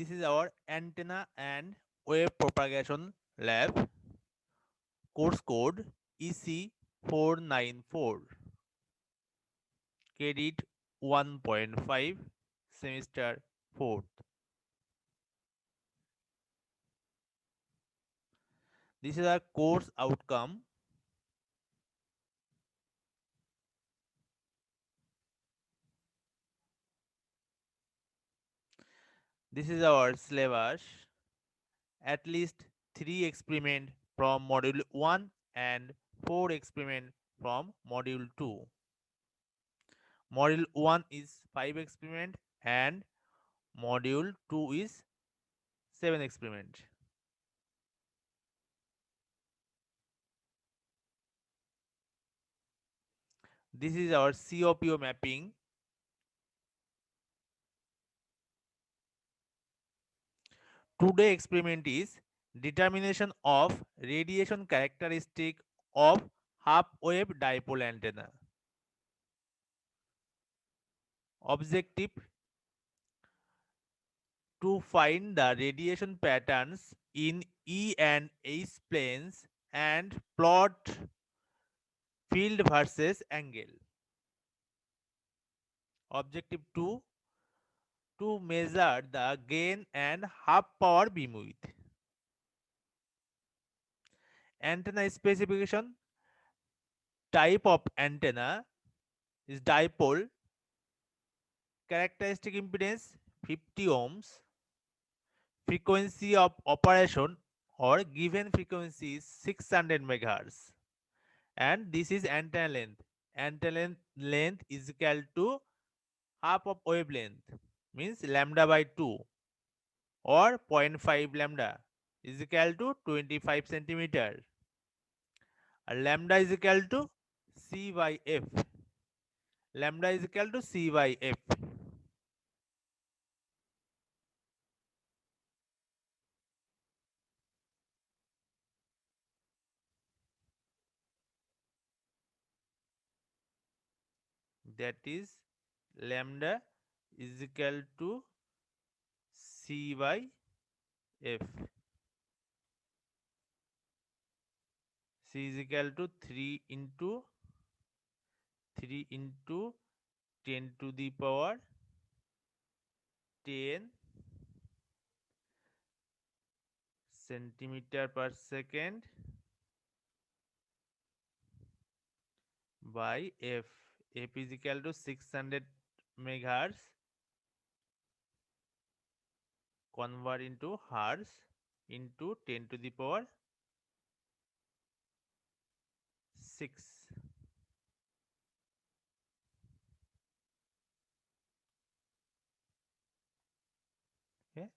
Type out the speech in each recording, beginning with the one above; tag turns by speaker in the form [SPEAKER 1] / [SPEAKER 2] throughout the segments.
[SPEAKER 1] This is our antenna and wave propagation lab, course code EC494, credit 1.5, semester 4th. This is our course outcome. This is our syllabus. At least 3 experiments from module 1 and 4 experiments from module 2. Module 1 is 5 experiment and module 2 is 7 experiment. This is our COPO mapping. Today experiment is determination of radiation characteristic of half wave dipole antenna. Objective to find the radiation patterns in E and H planes and plot field versus angle. Objective 2 to measure the gain and half power beamwidth. Antenna specification: type of antenna is dipole, characteristic impedance 50 ohms, frequency of operation or given frequency is 600 megahertz, and this is antenna length. Antenna length is equal to half of wavelength, means lambda by 2, or zero point 0.5 lambda is equal to 25 centimeter. Lambda is equal to C by F. Lambda is equal to C by F. That is lambda is equal to C by F. C is equal to 3 into 10 to the power 10 centimeter per second by F. F is equal to 600 megahertz, convert into hertz into 10 to the power 6. Okay.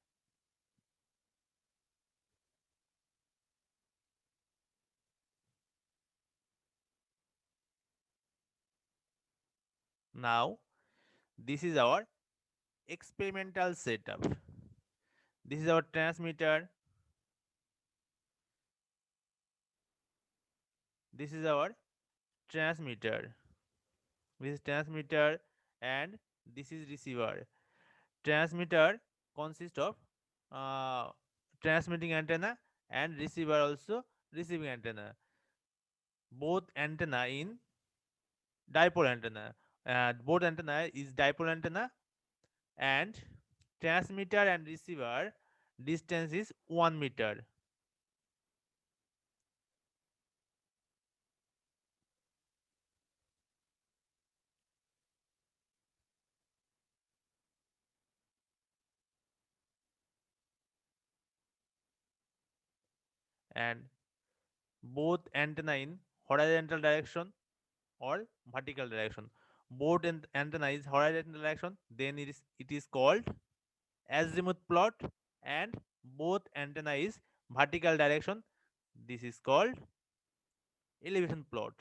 [SPEAKER 1] Now this is our experimental setup. This is our transmitter. This is our transmitter. This is transmitter and this is receiver. Transmitter consists of uh, transmitting antenna and receiver also receiving antenna. Both antenna in dipole antenna. Both antenna is dipole antenna, and transmitter and receiver distance is 1 meter. And both antenna in horizontal direction or vertical direction. Both antenna is horizontal direction, then it is called azimuth plot, and both antenna is vertical direction, this is called elevation plot.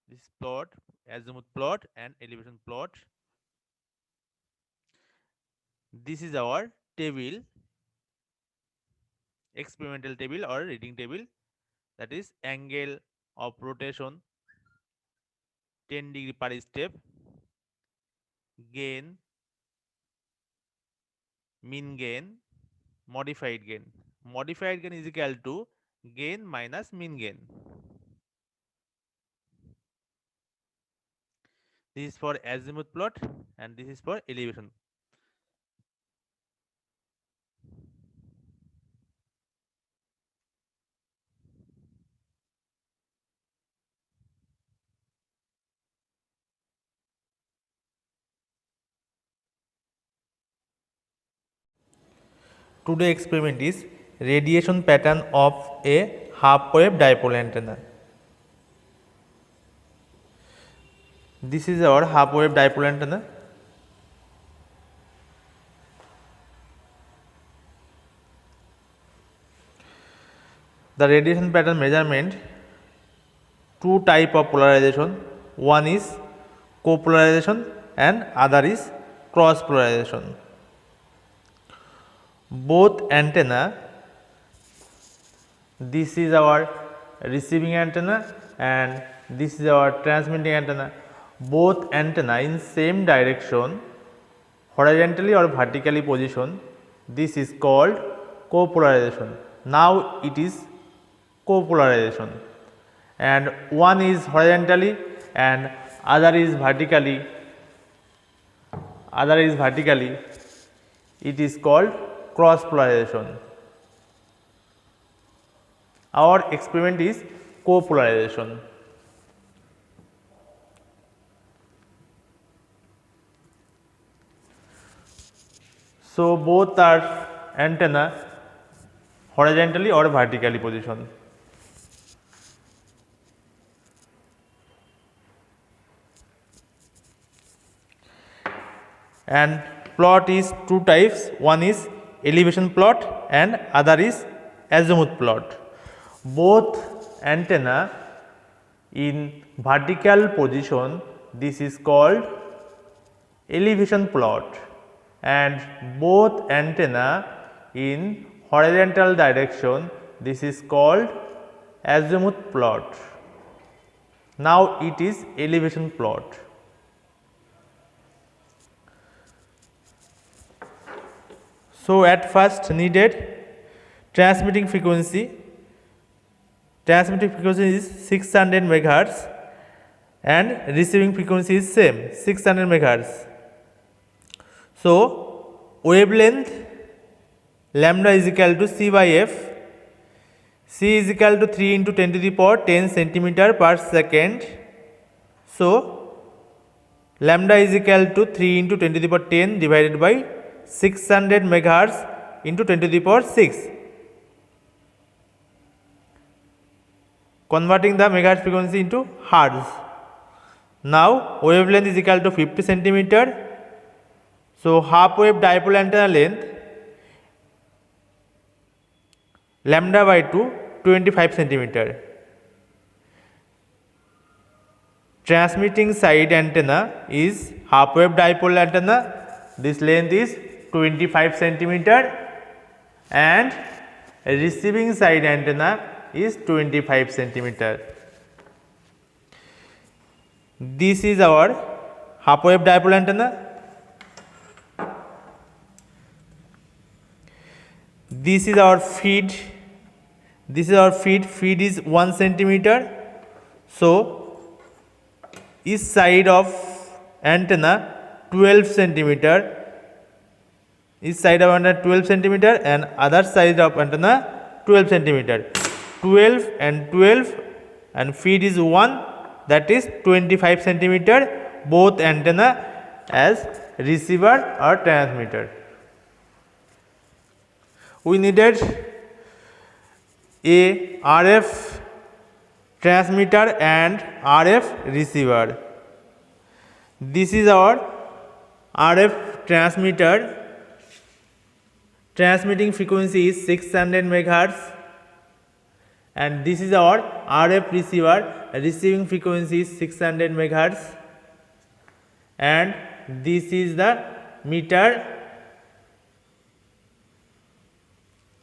[SPEAKER 1] This plot, azimuth plot and elevation plot. This is our table, experimental table or reading table. that is angle of rotation 10 degree per step, gain, mean gain, modified gain. Modified gain is equal to gain minus mean gain. This is for azimuth plot and this is for elevation. Today experiment is radiation pattern of a half wave dipole antenna. This is our half wave dipole antenna. The radiation pattern measurement, two type of polarization. One is copolarization and other is cross polarization. Both antenna, this is our receiving antenna and this is our transmitting antenna. Both antenna in same direction, horizontally or vertically position. This is called copolarization. Now it is copolarization, and one is horizontally and other is vertically. It is called cross polarization. Our experiment is copolarization. So both are antenna horizontally or vertically positioned. And plot is two types, one is elevation plot and other is azimuth plot. Both antenna in vertical position, this is called elevation plot, and both antenna in horizontal direction, this is called azimuth plot. Now it is elevation plot. So at first needed transmitting frequency. Transmitting frequency is 600 megahertz and receiving frequency is same 600 megahertz. So wavelength lambda is equal to c by f. C is equal to 3 into 10 to the power 10 centimeter per second. So lambda is equal to 3 into 10 to the power 10 divided by 600 megahertz into 10 to the power 6. Converting the megahertz frequency into hertz. Now wavelength is equal to 50 centimeter. So half wave dipole antenna length lambda by 2 25 centimeter. Transmitting side antenna is half wave dipole antenna. This length is 25 centimeter and receiving side antenna is 25 centimeter. This is our half wave dipole antenna. This is our feed. Feed is 1 centimeter. So each side of antenna 12 centimeter. Each side of antenna 12 centimeter and other side of antenna 12 centimeter. 12 and 12 and feed is 1, that is 25 centimeter. Both antenna as receiver or transmitter. We needed a RF transmitter and RF receiver. This is our RF transmitter. Transmitting frequency is 600 megahertz, and this is our RF receiver. Receiving frequency is 600 megahertz, and this is the meter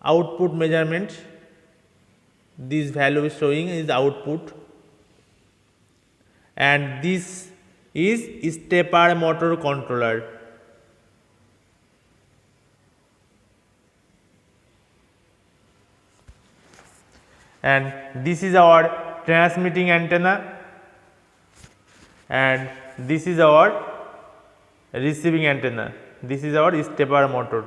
[SPEAKER 1] output measurement. this value is showing is output, and this is stepper motor controller. And this is our transmitting antenna, and this is our receiving antenna. This is our stepper motor.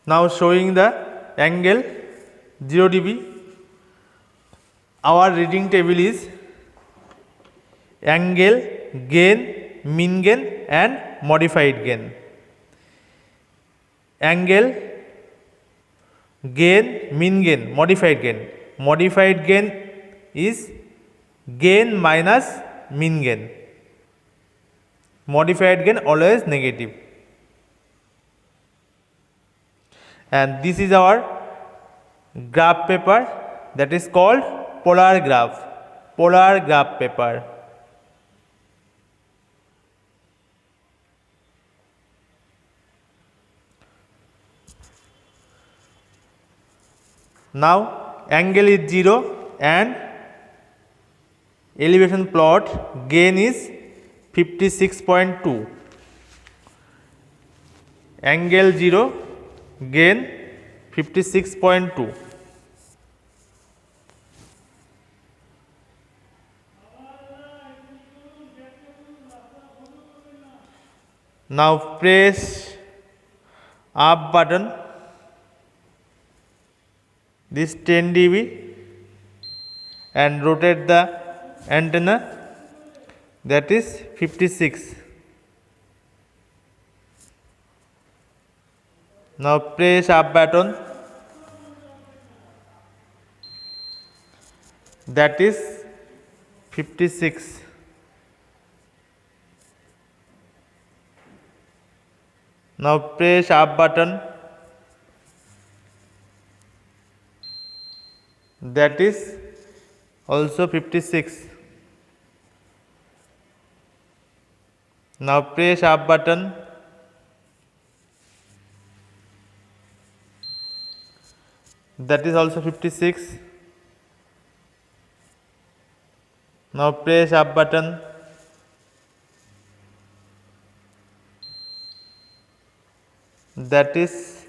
[SPEAKER 1] Now showing the angle 0 dB. Our reading table is angle, gain, mean gain and modified gain. Angle, gain, mean gain, modified gain. Modified gain is gain minus mean gain. Modified gain always negative. And this is our graph paper, that is called polar graph. Polar graph paper. Now angle is 0 and elevation plot gain is 56.2. Angle 0, gain 56.2. Now press up button, this 10 dB, and rotate the antenna, that is 56. Now press up button, that is 56. Now press up button, that is also 56. Now press up button, that is also 56. Now press up button, that is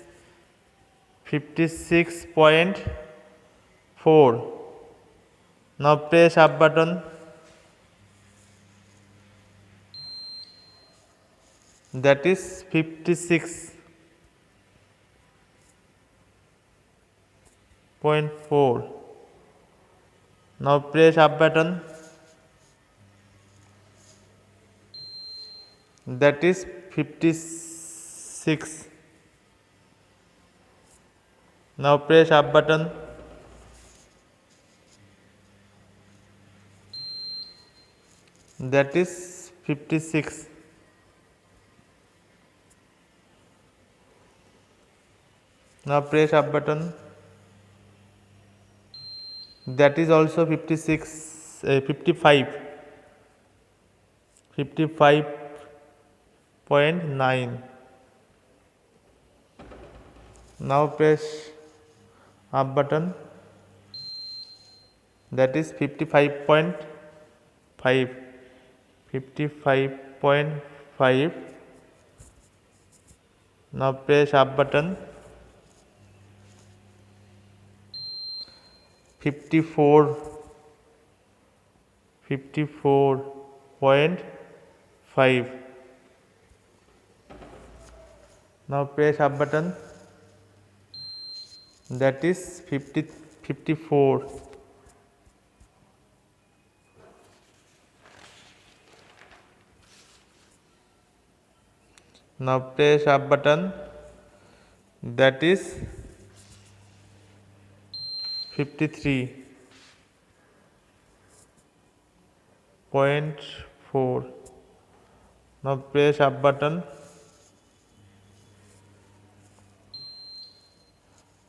[SPEAKER 1] 56.4. Now press up button, that is 56.4. Now press up button, that is 56. Now press up button, that is 56. Now press up button, that is also 56, 55, 55.9. Now press up button, that is 55.5, 55.5. Now press up button, 54, 54.5. Now press up button, that is 54. Now press up button, that is 53.4. Now press up button,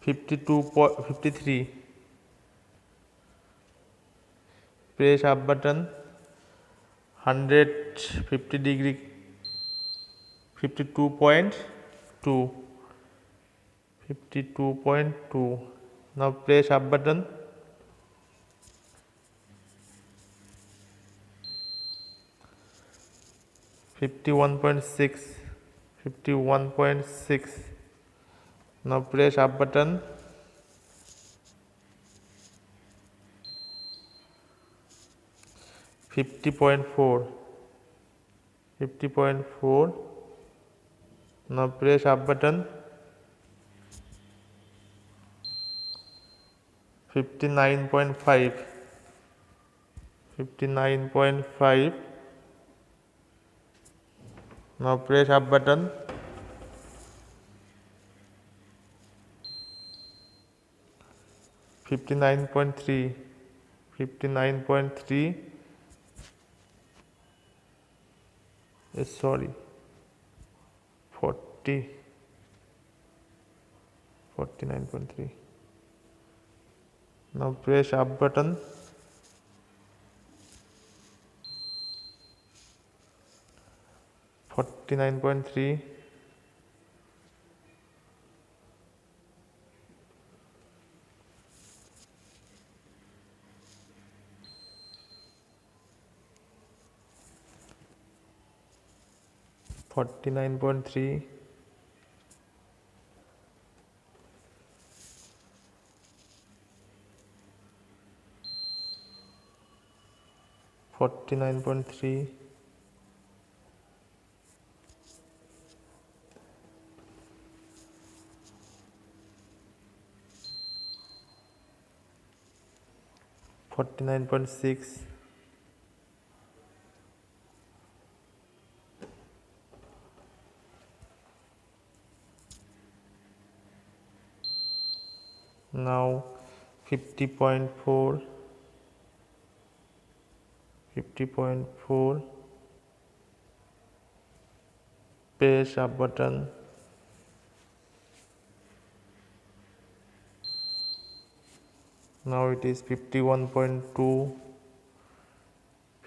[SPEAKER 1] 52.53. press up button. 150 degree 52.2. 52.2. Now press up button. 51.6. 51.6. Now press up button. 50.4. 50.4. Now press up button. 59.5. 59.5. Now press up button. 59.3. 59.3. Sorry, 40. 49.3. Now press up button. 49.3. 49.3. 49.3. 49.6. 50.4. 50.4. Press up button. 51.2.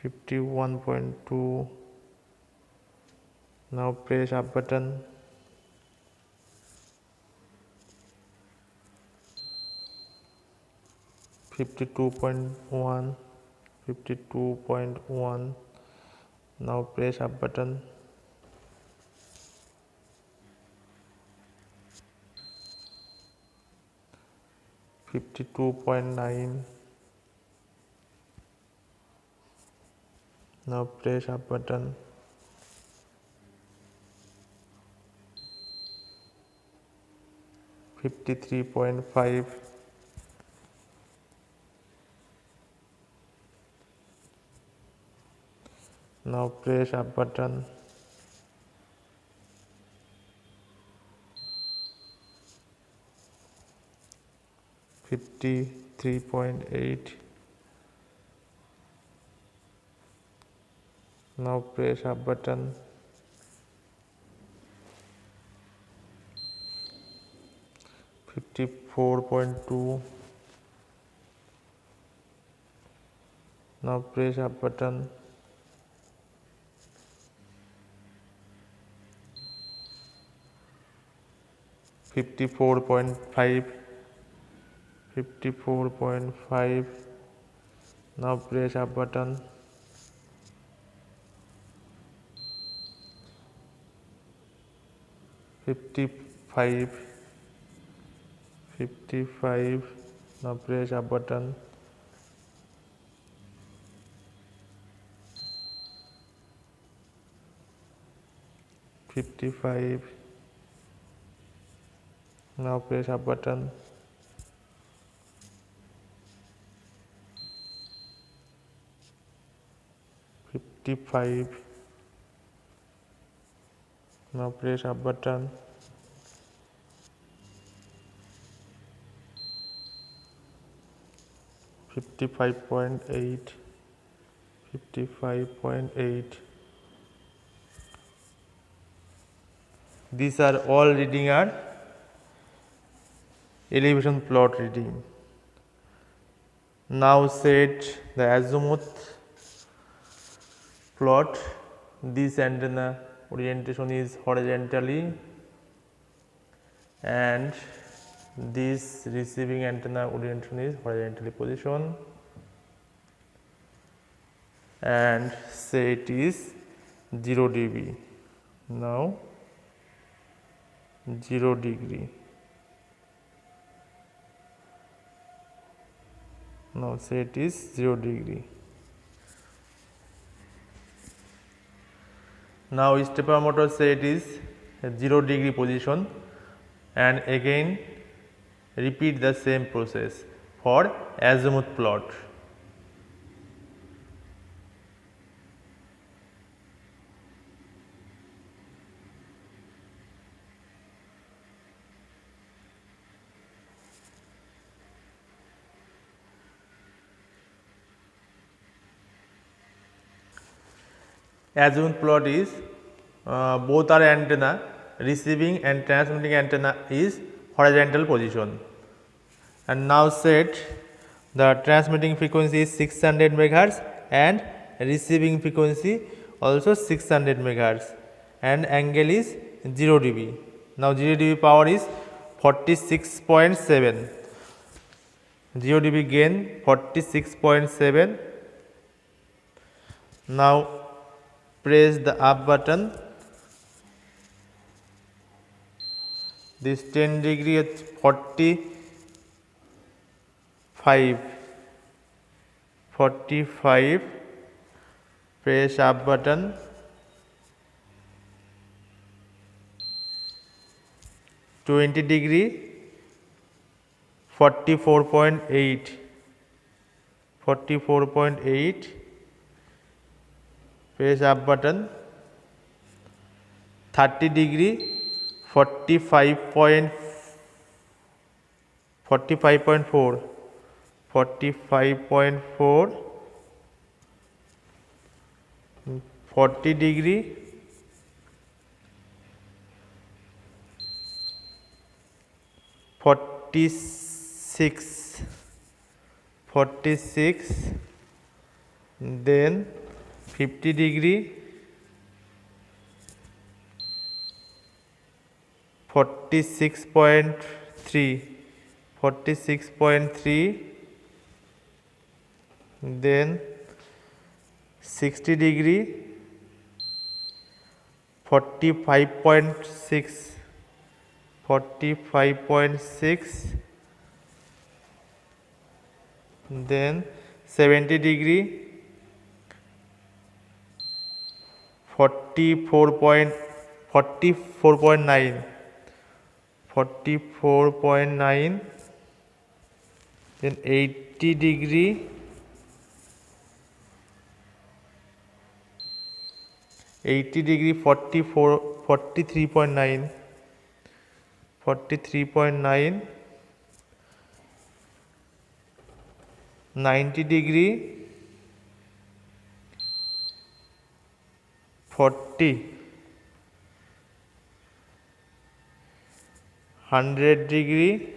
[SPEAKER 1] 51.2. Now press up button. 52.1. 52.1. Now press up button. 52.9. Now press up button. 53.5. Now press up button. 53.8. Now press up button. 54.2. Now press up button. 54.5. 54.5. Now press up button. 55. 55. Now press up button. 55. Now press up button. 55. Now press up button. 55.8. 55.8. These are all reading are elevation plot reading. Now set the azimuth plot. This antenna orientation is horizontally and this receiving antenna orientation is horizontally positioned, and say it is 0 dB. Now 0 degree. Now say it is 0 degree. Now stepper motor say it is 0 degree position, and again repeat the same process for azimuth plot. Azimuth plot is both are antenna, receiving and transmitting antenna is horizontal position. And now set the transmitting frequency is 600 MHz and receiving frequency also 600 MHz, and angle is 0 dB. Now 0 dB power is 46.7, 0 dB gain 46.7. Now press the up button. This 10 degree at 45, press up button. 20 degree 44.8, press up button. 30 degree 45.4, 40 degree 46, then 50 degree 46.3, then 60 degree 45.6, then 70 degree 44.9, then 80 degree 43.9, 90 degree 40, 100 degree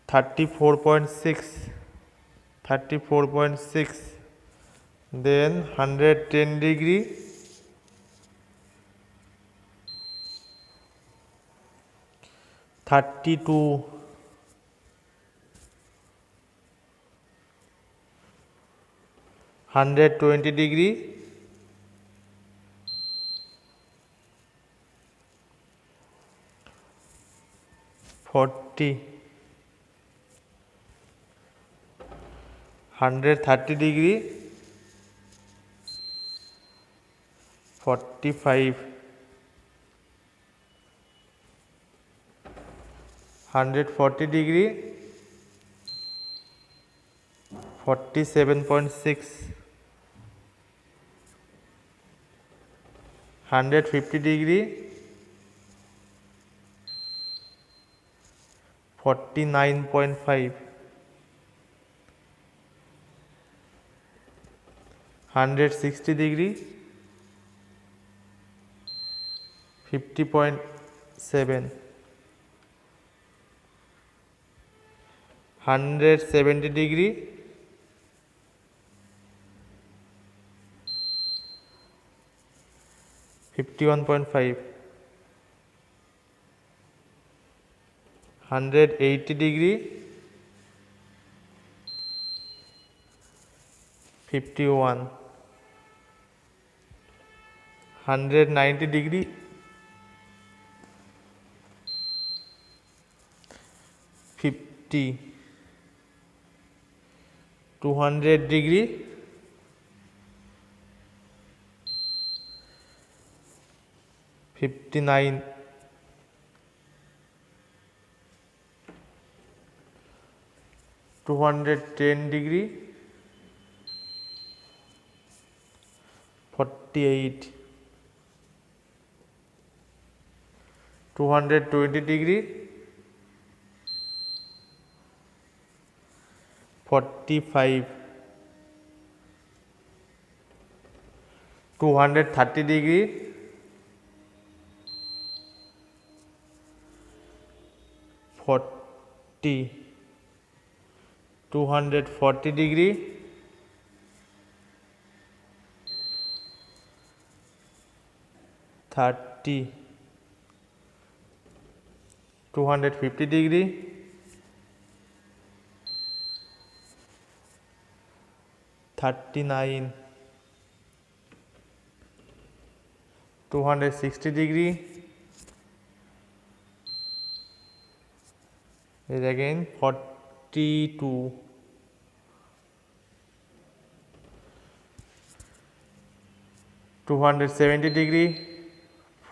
[SPEAKER 1] 34.6, then 110 degree 32, 120 degree 40, 130 degree 45, 140 degree 47.6, 150 degree 49.5, 160 degree 50.7, 170 degree, 51.5, 180 degree, 51, 190 degree, 50, 200 degree, 59, 210 degree, 48, 220 degree, 45, 230 degree, 40, 240 degree, 30, 250 degree, 39, 260 degree, is again 42, 270 degree,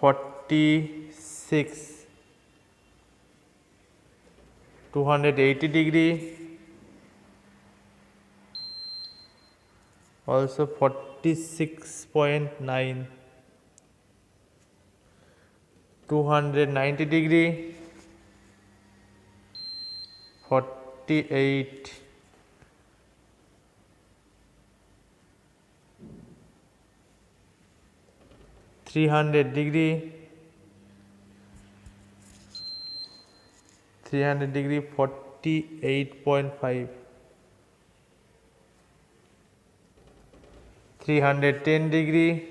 [SPEAKER 1] 46, 280 degree, also 46.9, 290 degree, 48, 300 degree, 300 degree, 48.5, 310 degree,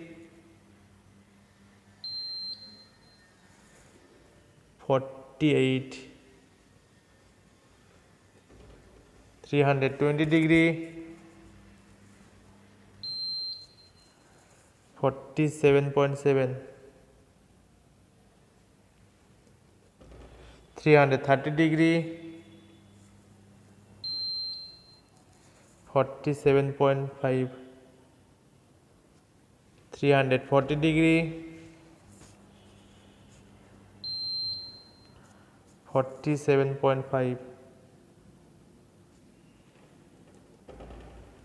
[SPEAKER 1] 48, 320 degree, 47.7, 330 degree, 47.5, 340 degree, 47.5,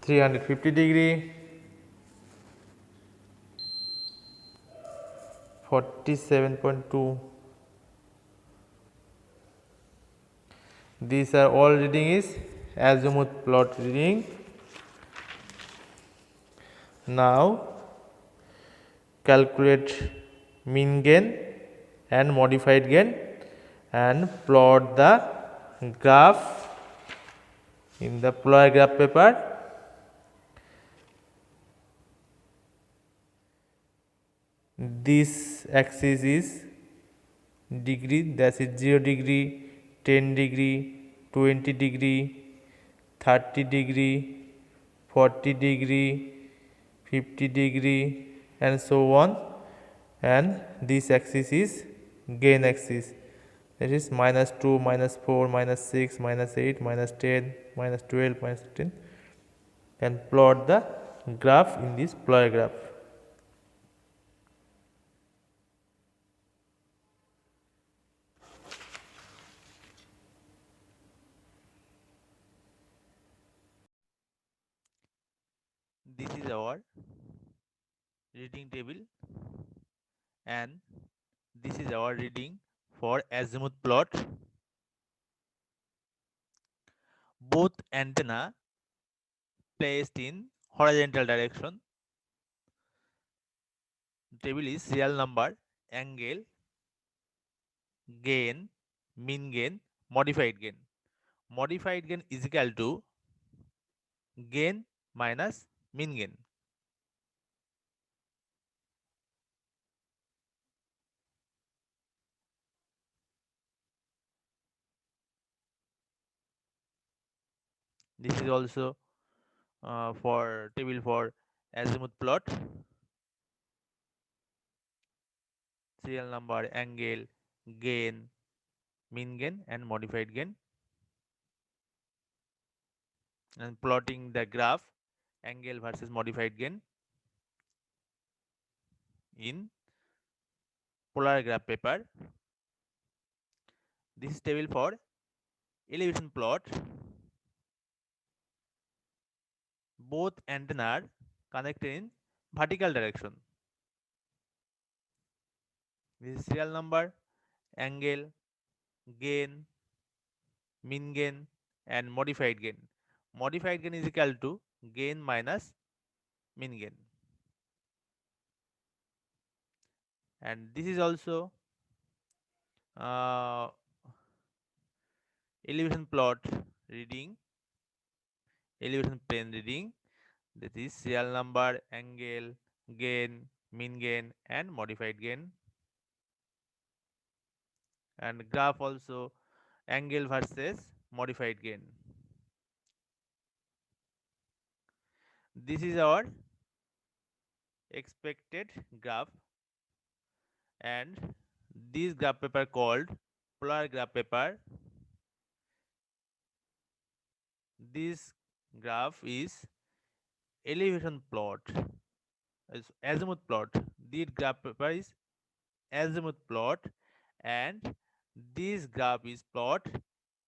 [SPEAKER 1] 350 degree, 47.2. These are all reading is azimuth plot reading. Now calculate mean gain and modified gain and plot the graph in the ploy graph paper. This axis is degree, that is 0 degree, 10 degree, 20 degree, 30 degree, 40 degree, 50 degree, and so on. And this axis is gain axis, that is -2, -4, -6, -8, -10, -12, -15, and plot the graph in this ploy graph. This is our reading table, and this is our reading for azimuth plot. Both antenna placed in horizontal direction. Table is serial number, angle, gain, mean gain, modified gain. modified gain is equal to gain minus mean gain. This is also for table for azimuth plot, serial number, angle, gain, mean gain, and modified gain, and plotting the graph angle versus modified gain in polar graph paper. This is table for elevation plot. Both antenna are connected in vertical direction. This is serial number, angle, gain, mean gain, and modified gain. Modified gain is equal to gain minus mean gain. And this is also uh, elevation plot reading, elevation plane reading. That is serial number, angle, gain, mean gain, and modified gain. And graph also angle versus modified gain. This is our expected graph, and this graph paper called polar graph paper. This graph is elevation plot, is azimuth plot. This graph paper is azimuth plot, and this graph is plot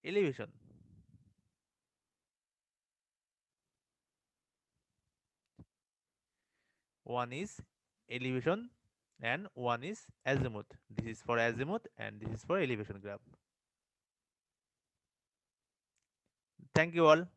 [SPEAKER 1] elevation. One is elevation and one is azimuth. This is for azimuth and this is for elevation graph. Thank you all.